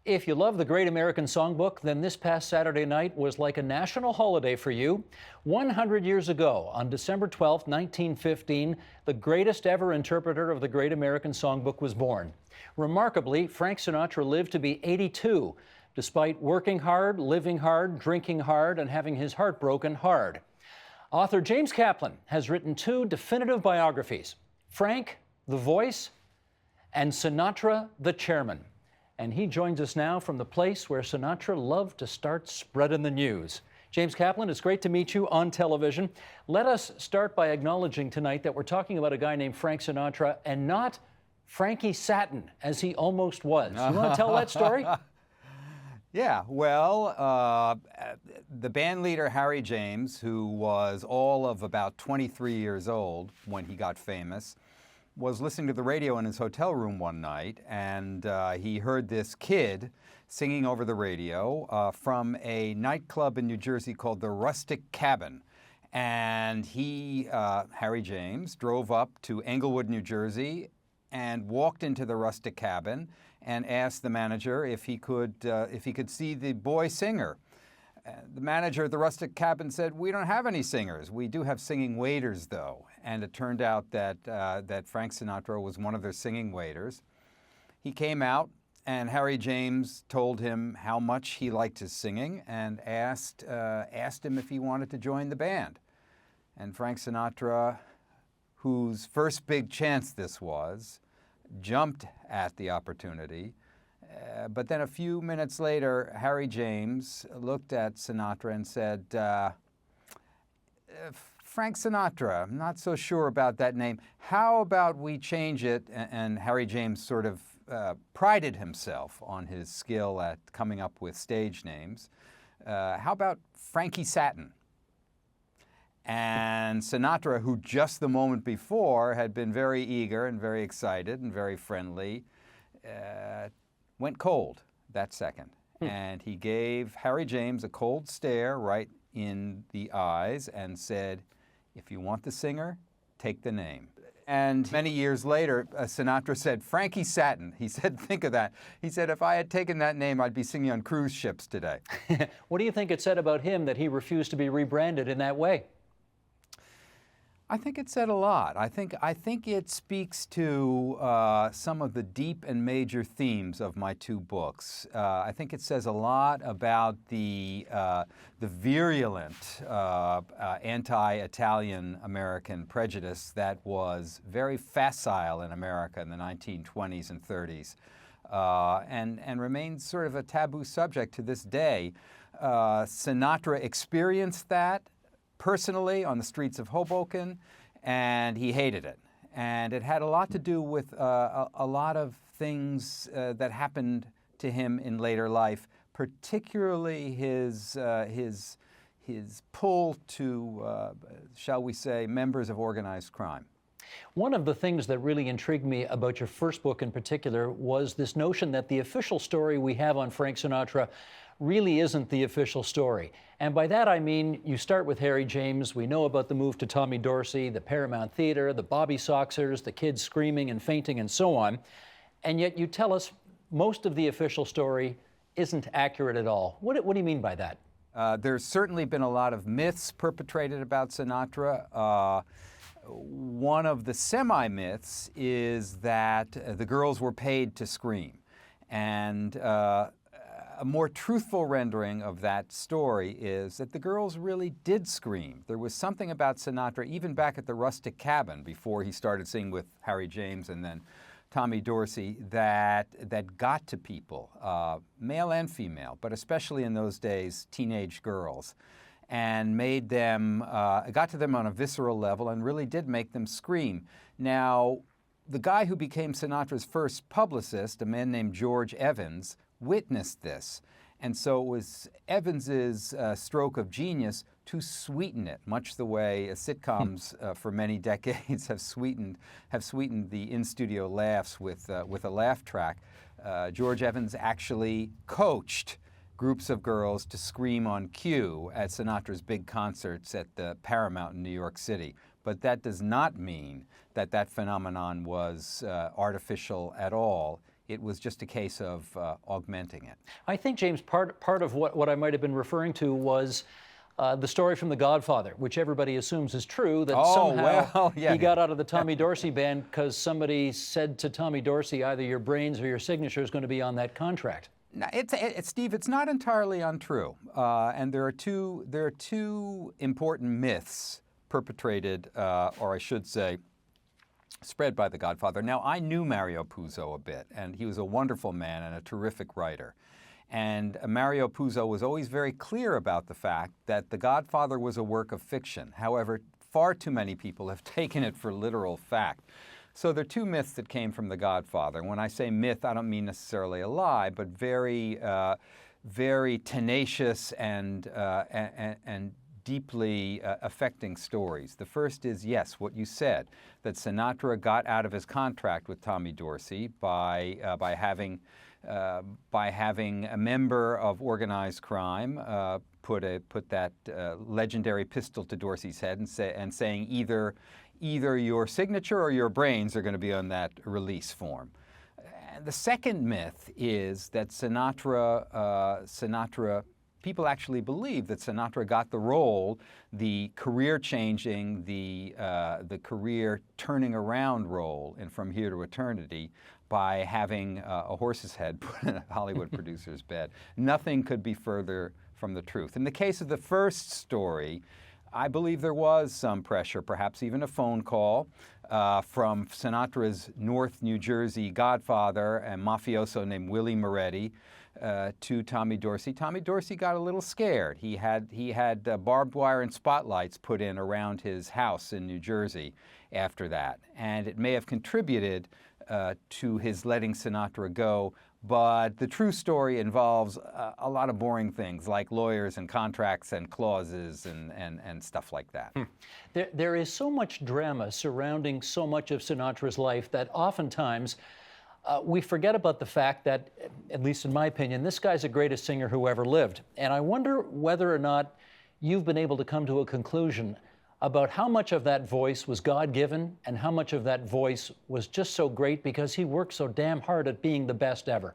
If you love the Great American Songbook, then this past Saturday night was like a national holiday for you. 100 years ago, on December 12, 1915, the greatest ever interpreter of the Great American Songbook was born. Remarkably, Frank Sinatra lived to be 82, despite working hard, living hard, drinking hard, and having his heart broken hard. Author James Kaplan has written 2 definitive biographies, Frank, the Voice, and Sinatra, the Chairman. And he joins us now from the place where Sinatra loved to start spreading the news. James Kaplan, it's great to meet you on television. Let us start by acknowledging tonight that we're talking about a guy named Frank Sinatra and not Frankie Satin, as he almost was. You want to tell that story? Yeah, well, the band leader, Harry James, who was all of about 23 years old when he got famous, was listening to the radio in his hotel room one night, and he heard this kid singing over the radio from a nightclub in New Jersey called the Rustic Cabin. And he, Harry James, drove up to Englewood, New Jersey, and walked into the Rustic Cabin and asked the manager if he could see the boy singer. The manager at the Rustic Cabin said, "We don't have any singers. We do have singing waiters, though." And it turned out that Frank Sinatra was one of their singing waiters. He came out, and Harry James told him how much he liked his singing and asked him if he wanted to join the band. And Frank Sinatra, whose first big chance this was, jumped at the opportunity. But then a few minutes later, Harry James looked at Sinatra and said, "Frank Sinatra, I'm not so sure about that name. How about we change it?" And Harry James sort of prided himself on his skill at coming up with stage names. How about Frankie Satin? And Sinatra, who just the moment before had been very eager and very excited and very friendly, went cold that second. And he gave Harry James a cold stare right in the eyes and said, "If you want the singer, take the name." And many years later, Sinatra said, "Frankie Satin." He said, think of that. He said, "If I had taken that name, I'd be singing on cruise ships today." What do you think it said about him that he refused to be rebranded in that way? I think it said a lot. I think it speaks to some of the deep and major themes of my 2 books. I think it says a lot about the virulent anti-Italian American prejudice that was very facile in America in the 1920s and 30s, and remains sort of a taboo subject to this day. Sinatra experienced that personally on the streets of Hoboken, and he hated it. And it had a lot to do with a lot of things that happened to him in later life, particularly his pull to, shall we say, members of organized crime. One of the things that really intrigued me about your first book in particular was this notion that the official story we have on Frank Sinatra really isn't the official story. And by that I mean you start with Harry James. We know about the move to Tommy Dorsey, the Paramount Theater, the Bobby Soxers, the kids screaming and fainting and so on. And yet you tell us most of the official story isn't accurate at all. What do you mean by that? There's certainly been a lot of myths perpetrated about Sinatra. One of the semi-myths is that the girls were paid to scream. And a more truthful rendering of that story is that the girls really did scream. There was something about Sinatra, even back at the Rustic Cabin, before he started singing with Harry James and then Tommy Dorsey, that got to people, male and female, but especially in those days, teenage girls, and made them, got to them on a visceral level and really did make them scream. Now, the guy who became Sinatra's first publicist, a man named George Evans, witnessed this. And so it was Evans's stroke of genius to sweeten it, much the way sitcoms for many decades have sweetened the in-studio laughs with a laugh track. George Evans actually coached groups of girls to scream on cue at Sinatra's big concerts at the Paramount in New York City. But that does not mean that that phenomenon was artificial at all. It was just a case of augmenting it. I think, James, part of what I might have been referring to was the story from The Godfather, which everybody assumes is true, that somehow he got out of the Tommy Dorsey band because somebody said to Tommy Dorsey, either your brains or your signature is going to be on that contract. Steve, it's not entirely untrue, and there are two important myths perpetrated, or I should say, spread by The Godfather. Now, I knew Mario Puzo a bit, and he was a wonderful man and a terrific writer. And Mario Puzo was always very clear about the fact that The Godfather was a work of fiction. However, far too many people have taken it for literal fact. So there are two myths that came from The Godfather. When I say myth, I don't mean necessarily a lie, but very, very tenacious and deeply affecting stories. The first is, yes, what you said, that Sinatra got out of his contract with Tommy Dorsey by having a member of organized crime put that legendary pistol to Dorsey's head and saying either your signature or your brains are going to be on that release form. The second myth is that people actually believe that Sinatra got the role, the career-changing, the career-turning-around role in From Here to Eternity by having a horse's head put in a Hollywood producer's bed. Nothing could be further from the truth. In the case of the first story, I believe there was some pressure, perhaps even a phone call, from Sinatra's North New Jersey godfather, a mafioso named Willie Moretti, to Tommy Dorsey. Tommy Dorsey got a little scared. He had barbed wire and spotlights put in around his house in New Jersey after that, and it may have contributed to his letting Sinatra go. But the true story involves a lot of boring things like lawyers and contracts and clauses and stuff like that. There is so much drama surrounding so much of Sinatra's life that oftentimes we forget about the fact that, at least in my opinion, this guy's the greatest singer who ever lived. And I wonder whether or not you've been able to come to a conclusion about how much of that voice was God-given and how much of that voice was just so great because he worked so damn hard at being the best ever.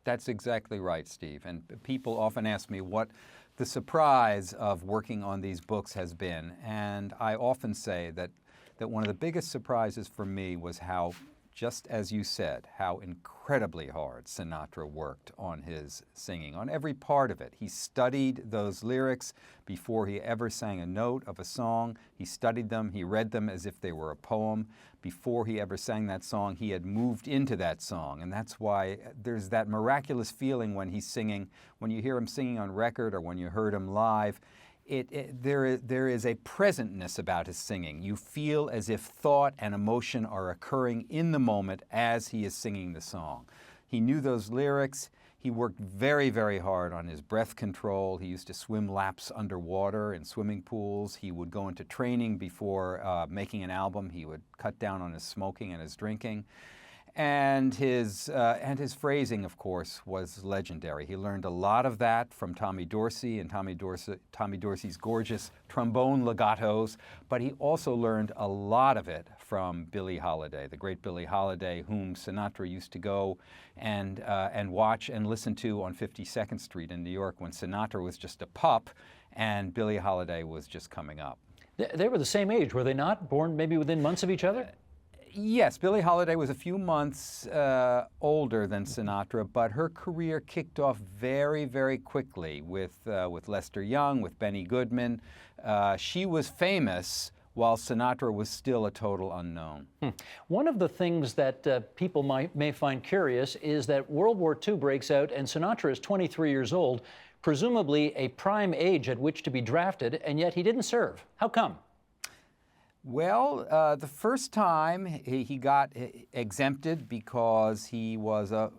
That's exactly right, Steve. And people often ask me what the surprise of working on these books has been. And I often say that one of the biggest surprises for me was how, just as you said, how incredibly hard Sinatra worked on his singing, on every part of it. He studied those lyrics before he ever sang a note of a song. He studied them, he read them as if they were a poem. Before he ever sang that song, he had moved into that song. And that's why there's that miraculous feeling when he's singing, when you hear him singing on record or when you heard him live. There is a presentness about his singing. You feel as if thought and emotion are occurring in the moment as he is singing the song. He knew those lyrics. He worked very, very hard on his breath control. He used to swim laps underwater in swimming pools. He would go into training before making an album. He would cut down on his smoking and his drinking. And his phrasing, of course, was legendary. He learned a lot of that from Tommy Dorsey and Tommy Dorsey's gorgeous trombone legatos, but he also learned a lot of it from Billie Holiday, the great Billie Holiday, whom Sinatra used to go and watch and listen to on 52nd Street in New York when Sinatra was just a pup and Billie Holiday was just coming up. They were the same age, were they not? Born maybe within months of each other? Yes, Billie Holiday was a few months older than Sinatra, but her career kicked off very, very quickly with Lester Young, with Benny Goodman. She was famous while Sinatra was still a total unknown. One of the things that people may find curious is that World War II breaks out and Sinatra is 23 years old, presumably a prime age at which to be drafted, and yet he didn't serve. How come? Well, the first time he got exempted because he was a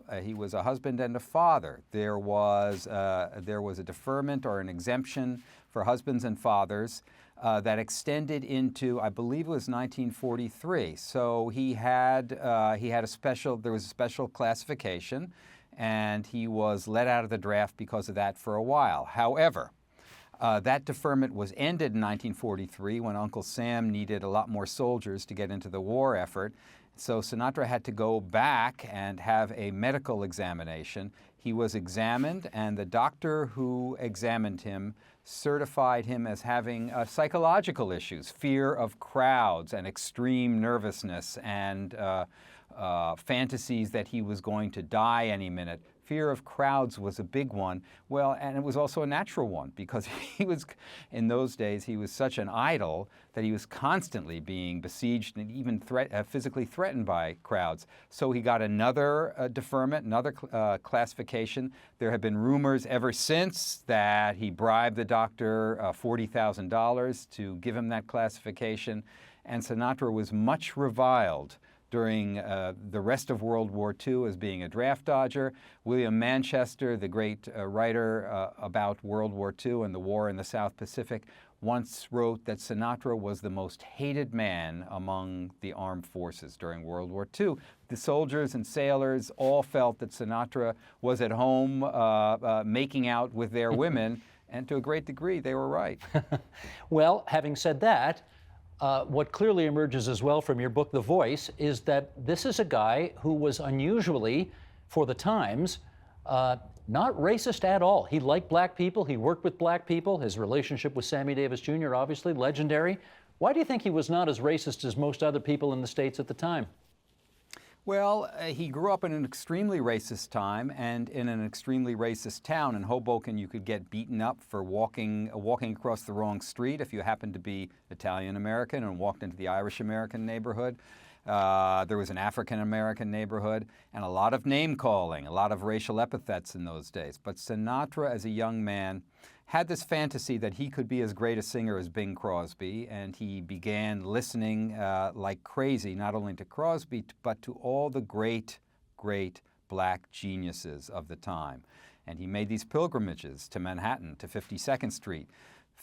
husband and a father. There was a deferment or an exemption for husbands and fathers that extended into, I believe it was 1943. So he had a special. There was a special classification, and he was let out of the draft because of that for a while. However, that deferment was ended in 1943 when Uncle Sam needed a lot more soldiers to get into the war effort. So Sinatra had to go back and have a medical examination. He was examined, and the doctor who examined him certified him as having psychological issues, fear of crowds and extreme nervousness and fantasies that he was going to die any minute. Fear of crowds was a big one. Well, and it was also a natural one because he was, in those days, he was such an idol that he was constantly being besieged and even physically threatened by crowds. So he got another deferment, another classification. There have been rumors ever since that he bribed the doctor $40,000 to give him that classification. And Sinatra was much reviled during the rest of World War II as being a draft dodger. William Manchester, the great writer about World War II and the war in the South Pacific, once wrote that Sinatra was the most hated man among the armed forces during World War II. The soldiers and sailors all felt that Sinatra was at home making out with their women, and to a great degree, they were right. Well, having said that, what clearly emerges as well from your book, The Voice, is that this is a guy who was unusually, for the times, not racist at all. He liked black people. He worked with black people. His relationship with Sammy Davis Jr., obviously, legendary. Why do you think he was not as racist as most other people in the States at the time? Well, he grew up in an extremely racist time and in an extremely racist town. In Hoboken, you could get beaten up for walking across the wrong street if you happened to be Italian-American and walked into the Irish-American neighborhood. There was an African-American neighborhood, and a lot of name-calling, a lot of racial epithets in those days. But Sinatra, as a young man, had this fantasy that he could be as great a singer as Bing Crosby, and he began listening like crazy, not only to Crosby, but to all the great, great black geniuses of the time. And he made these pilgrimages to Manhattan, to 52nd Street.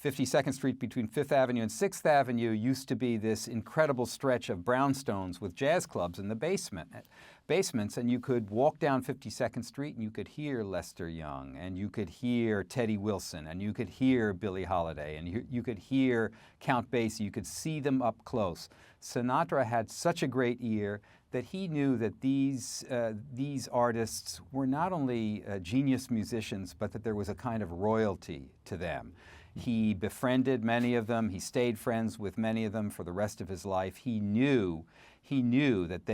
52nd Street between 5th Avenue and 6th Avenue used to be this incredible stretch of brownstones with jazz clubs in the basements, and you could walk down 52nd Street and you could hear Lester Young, and you could hear Teddy Wilson, and you could hear Billie Holiday, and you could hear Count Basie. You could see them up close. Sinatra had such a great ear that he knew that these artists were not only genius musicians, but that there was a kind of royalty to them. He befriended many of them. He stayed friends with many of them for the rest of his life. He knew that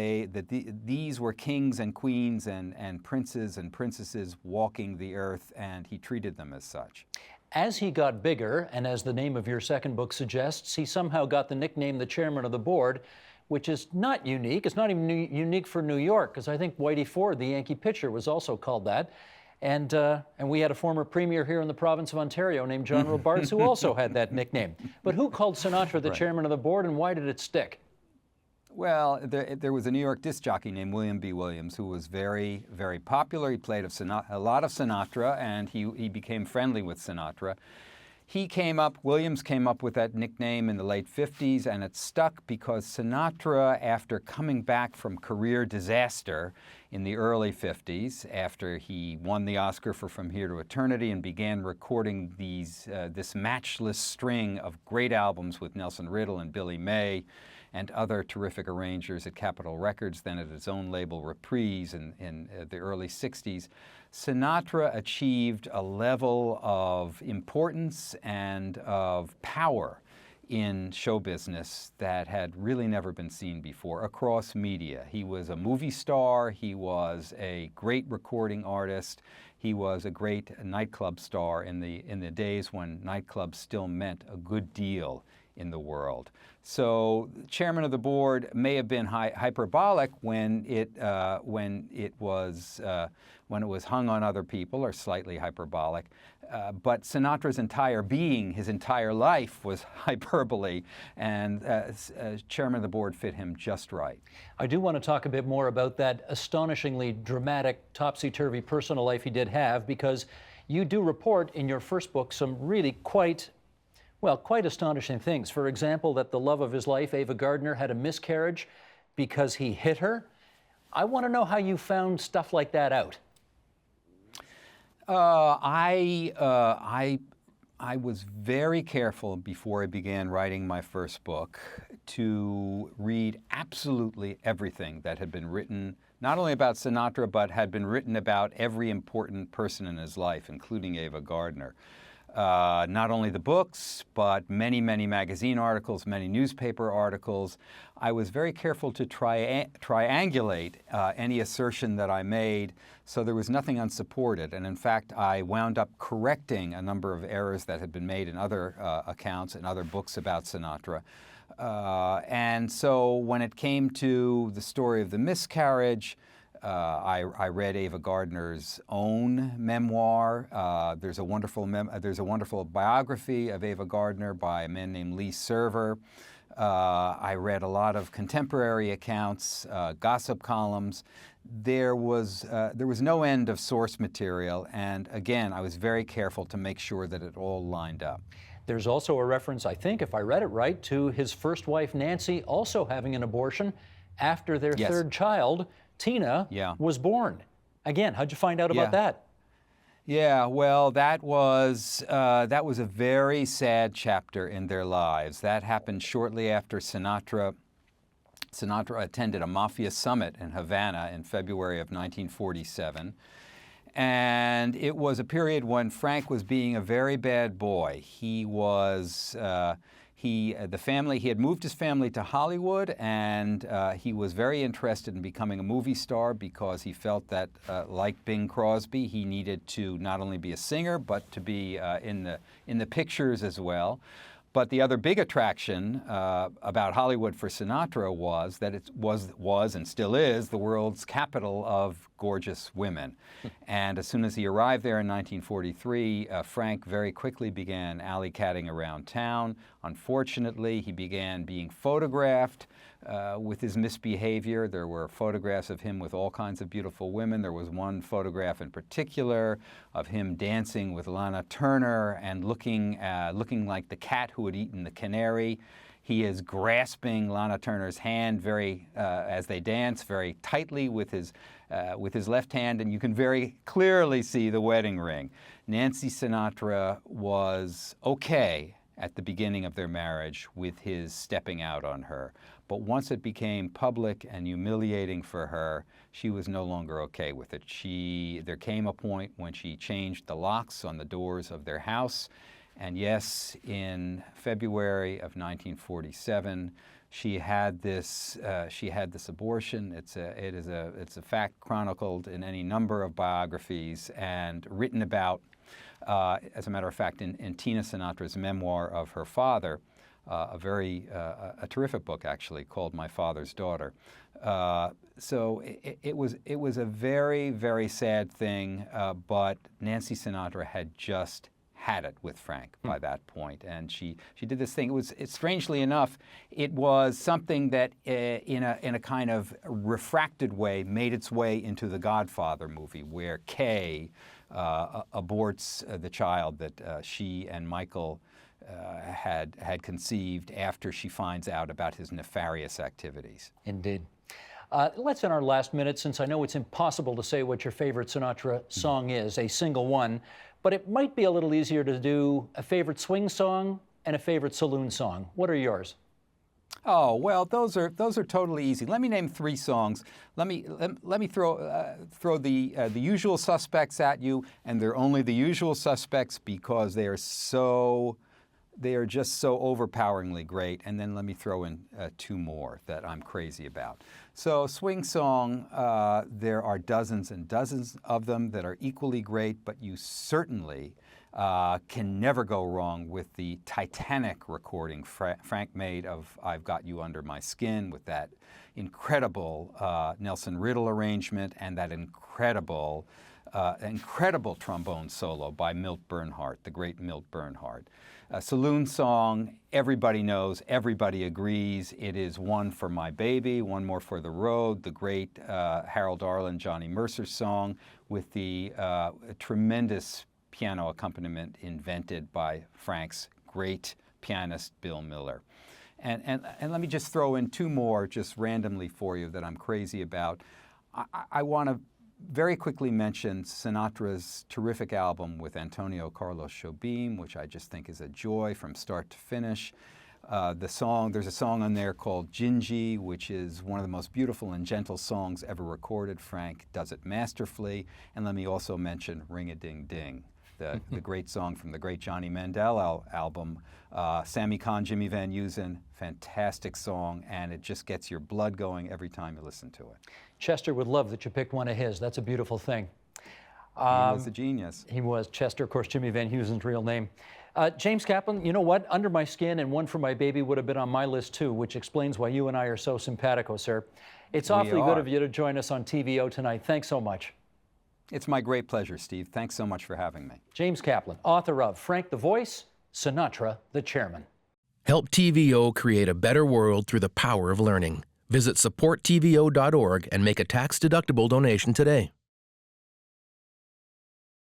these were kings and queens and princes and princesses walking the earth, and he treated them as such. As he got bigger, and as the name of your second book suggests, he somehow got the nickname the chairman of the board, which is not unique. It's not even unique for New York, because I think Whitey Ford, the Yankee pitcher, was also called that. And we had a former premier here in the province of Ontario named John Robards who also had that nickname. But who called Sinatra the chairman of the board, and why did it stick? Well, there was a New York disc jockey named William B. Williams who was very, very popular. He played a lot of Sinatra, and he became friendly with Sinatra. Williams came up with that nickname in the late 50s, and it stuck because Sinatra, after coming back from career disaster in the early 50s, after he won the Oscar for From Here to Eternity and began recording this matchless string of great albums with Nelson Riddle and Billy May and other terrific arrangers at Capitol Records, then at his own label Reprise in the early 60s, Sinatra achieved a level of importance and of power in show business that had really never been seen before across media. He was a movie star, he was a great recording artist, he was a great nightclub star in the days when nightclubs still meant a good deal in the world. So chairman of the board may have been hyperbolic when it was hung on other people, or slightly hyperbolic, but Sinatra's entire being, his entire life, was hyperbole, and chairman of the board fit him just right. I do want to talk a bit more about that astonishingly dramatic, topsy-turvy personal life he did have, because you do report in your first book some really quite astonishing things. For example, that the love of his life, Ava Gardner, had a miscarriage because he hit her. I want to know how you found stuff like that out. I I was very careful before I began writing my first book to read absolutely everything that had been written, not only about Sinatra, but had been written about every important person in his life, including Ava Gardner. Not only the books, but many, many magazine articles, many newspaper articles. I was very careful to triangulate any assertion that I made, so there was nothing unsupported. And in fact, I wound up correcting a number of errors that had been made in other accounts and other books about Sinatra. And so when it came to the story of the miscarriage, I read Ava Gardner's own memoir. There's a wonderful biography of Ava Gardner by a man named Lee Server. I read a lot of contemporary accounts, gossip columns. There was no end of source material, and again, I was very careful to make sure that it all lined up. There's also a reference, I think, if I read it right, to his first wife, Nancy, also having an abortion after their third child, Tina, was born. Again, how'd you find out about that? Yeah, well, that was a very sad chapter in their lives. That happened shortly after Sinatra attended a mafia summit in Havana in February of 1947. And it was a period when Frank was being a very bad boy. He was, he had moved his family to Hollywood, and he was very interested in becoming a movie star because he felt that, like Bing Crosby, he needed to not only be a singer, but to be in the pictures as well. But the other big attraction about Hollywood for Sinatra was that it was and still is the world's capital of gorgeous women. And as soon as he arrived there in 1943, Frank very quickly began alley-catting around town. Unfortunately, he began being photographed with his misbehavior. There were photographs of him with all kinds of beautiful women. There was one photograph in particular of him dancing with Lana Turner and looking like the cat who had eaten the canary. He is grasping Lana Turner's hand as they dance very tightly with his left hand, and you can very clearly see the wedding ring. Nancy Sinatra was okay at the beginning of their marriage with his stepping out on her. But once it became public and humiliating for her, she was no longer okay with it. There came a point when she changed the locks on the doors of their house. And yes, in February of 1947, she had this abortion. It's a fact chronicled in any number of biographies and written about. As a matter of fact, in Tina Sinatra's memoir of her father, a terrific book actually called My Father's Daughter. So it was a very, very sad thing, but Nancy Sinatra had just had it with Frank by that point, and she did this thing. Strangely enough, it was something that in a kind of refracted way made its way into the Godfather movie, where Kay aborts the child that she and Michael had conceived after she finds out about his nefarious activities. Indeed. Let's, in our last minute, since I know it's impossible to say what your favorite Sinatra song is, a single one, but it might be a little easier to do a favorite swing song and a favorite saloon song. What are yours? Oh, well, those are totally easy. Let me name three songs. Let me throw the usual suspects at you, and they're only the usual suspects because they are just so overpoweringly great. And then let me throw in two more that I'm crazy about. So swing song, there are dozens and dozens of them that are equally great, but you certainly can never go wrong with the titanic recording Frank made of I've Got You Under My Skin, with that incredible Nelson Riddle arrangement and that incredible trombone solo by Milt Bernhardt, the great Milt Bernhardt. A saloon song, everybody knows, everybody agrees. It is One for My Baby, One More for the Road, the great Harold Arlen, Johnny Mercer song with the tremendous piano accompaniment invented by Frank's great pianist, Bill Miller. And let me just throw in two more just randomly for you that I'm crazy about. I want to very quickly mention Sinatra's terrific album with Antonio Carlos Jobim, which I just think is a joy from start to finish. There's a song on there called Gingy, which is one of the most beautiful and gentle songs ever recorded. Frank does it masterfully. And let me also mention Ring-a-Ding-Ding, the great song from the great Johnny Mandel album. Sammy Kahn, Jimmy Van Heusen, fantastic song, and it just gets your blood going every time you listen to it. Chester would love that you picked one of his. That's a beautiful thing. He was a genius. He was. Chester, of course, Jimmy Van Heusen's real name. James Kaplan, you know what? Under My Skin and One for My Baby would have been on my list too, which explains why you and I are so simpatico, sir. It's awfully good of you to join us on TVO tonight. Thanks so much. It's my great pleasure, Steve. Thanks so much for having me. James Kaplan, author of Frank the Voice, Sinatra the Chairman. Help TVO create a better world through the power of learning. Visit supporttvo.org and make a tax-deductible donation today.